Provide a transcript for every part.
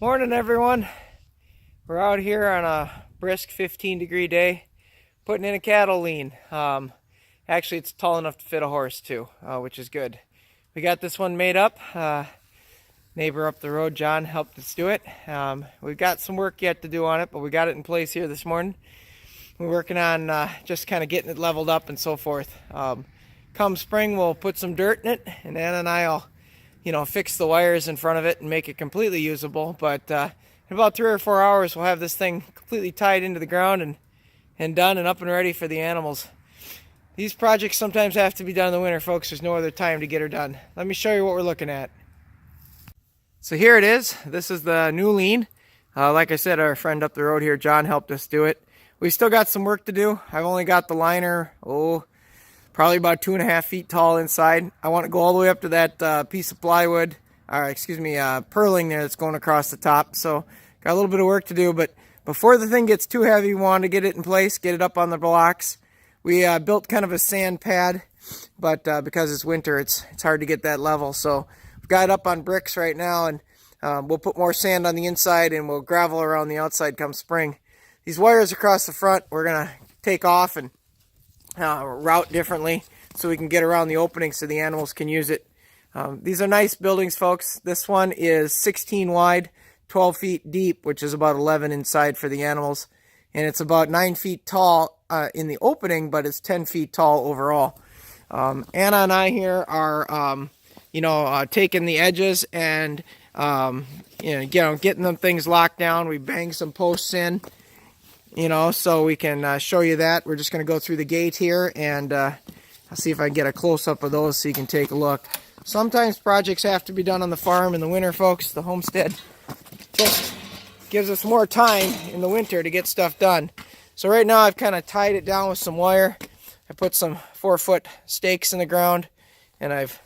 Morning, everyone. We're out here on a brisk 15-degree day, putting in a cattle lean. Actually, it's tall enough to fit a horse too, which is good. We got this one made up. Neighbor up the road, John, helped us do it. We've got some work yet to do on it, but we got it in place here this morning. We're working on just kind of getting it leveled up and so forth. Come spring, we'll put some dirt in it, and Anna and I will fix the wires in front of it and make it completely usable. But in about 3 or 4 hours, we'll have this thing completely tied into the ground and done and up and ready for the animals. These projects sometimes have to be done in the winter, folks. There's no other time to get her done. Let me show you what we're looking at. So here it is. This is the new lean. Like I said, our friend up the road here, John, helped us do it. We've still got some work to do. I've only got the liner, probably about 2.5 feet tall inside. I want to go all the way up to that piece of plywood, purling there that's going across the top. So got a little bit of work to do, but before the thing gets too heavy, we want to get it in place, get it up on the blocks. We built kind of a sand pad, but because it's winter, it's hard to get that level. So we've got it up on bricks right now, and we'll put more sand on the inside and we'll gravel around the outside come spring. These wires across the front, we're going to take off and route differently so we can get around the opening so the animals can use it. These are nice buildings, folks. This one is 16 wide, 12 feet deep, which is about 11 inside for the animals. And it's about 9 feet tall in the opening, but it's 10 feet tall overall. Anna and I here are, taking the edges and, getting them things locked down. We bang some posts in, so we can show you that. We're just going to go through the gate here, and I'll see if I can get a close-up of those so you can take a look. Sometimes projects have to be done on the farm in the winter, folks. The homestead just gives us more time in the winter to get stuff done. So right now I've kind of tied it down with some wire. I put some 4-foot stakes in the ground, and I've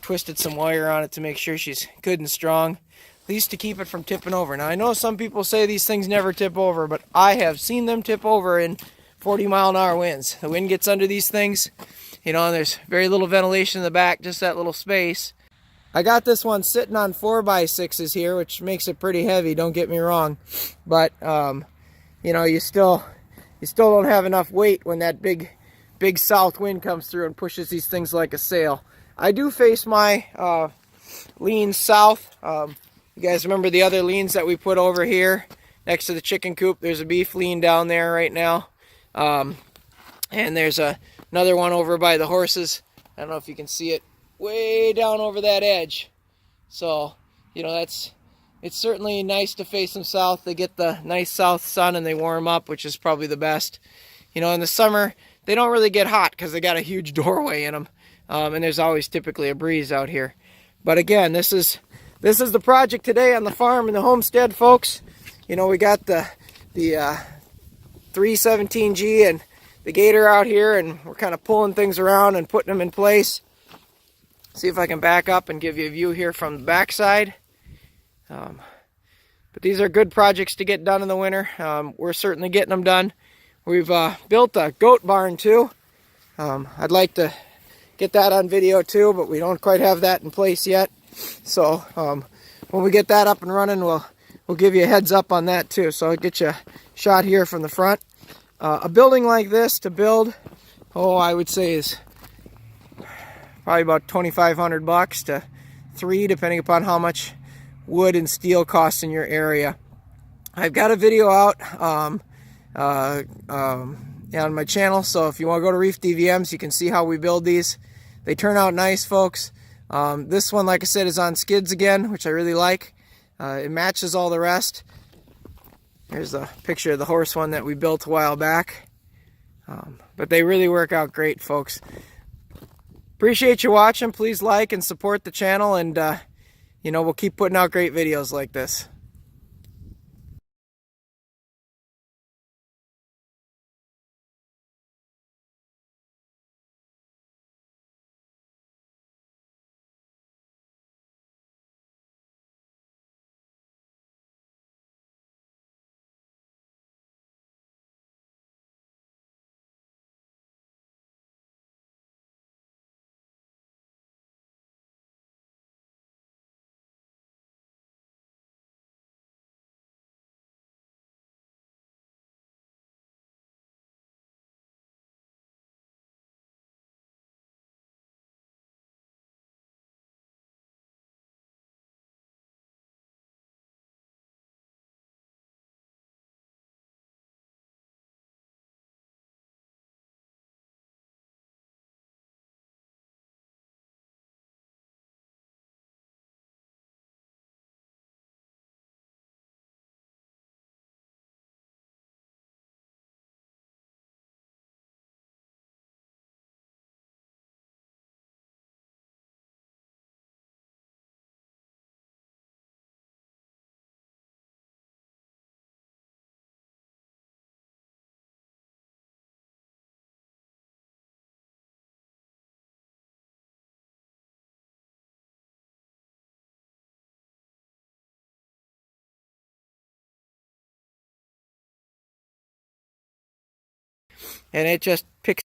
twisted some wire on it to make sure she's good and strong, at least to keep it from tipping over. Now I know some people say these things never tip over, but I have seen them tip over in 40-mile-an-hour winds. The wind gets under these things, and there's very little ventilation in the back, just that little space. I got this one sitting on 4x6s here, which makes it pretty heavy, don't get me wrong, but you still don't have enough weight when that big south wind comes through and pushes these things like a sail. I do face my leans south. You guys remember the other leans that we put over here next to the chicken coop? There's a beef lean down there right now. And there's another one over by the horses. I don't know if you can see it way down over that edge. So, it's certainly nice to face them south. They get the nice south sun and they warm up, which is probably the best. In the summer, they don't really get hot because they got a huge doorway in them. And there's always typically a breeze out here. But again, this is the project today on the farm and the homestead, folks. We got the 317G and the Gator out here, and we're kind of pulling things around and putting them in place. See if I can back up and give you a view here from the backside. But these are good projects to get done in the winter. We're certainly getting them done. We've built a goat barn too. I'd like to get that on video too, but we don't quite have that in place yet. So when we get that up and running, we'll give you a heads up on that too. So I'll get you a shot here from the front. A building like this to build, I would say is probably about $2,500 to $3,000, depending upon how much wood and steel costs in your area. I've got a video out on my channel, so if you want to go to Reef DVMs, you can see how we build these. They turn out nice, folks. This one, like I said, is on skids again, which I really like. It matches all the rest. Here's a picture of the horse one that we built a while back. But they really work out great, folks. Appreciate you watching. Please like and support the channel, and we'll keep putting out great videos like this. and it just picks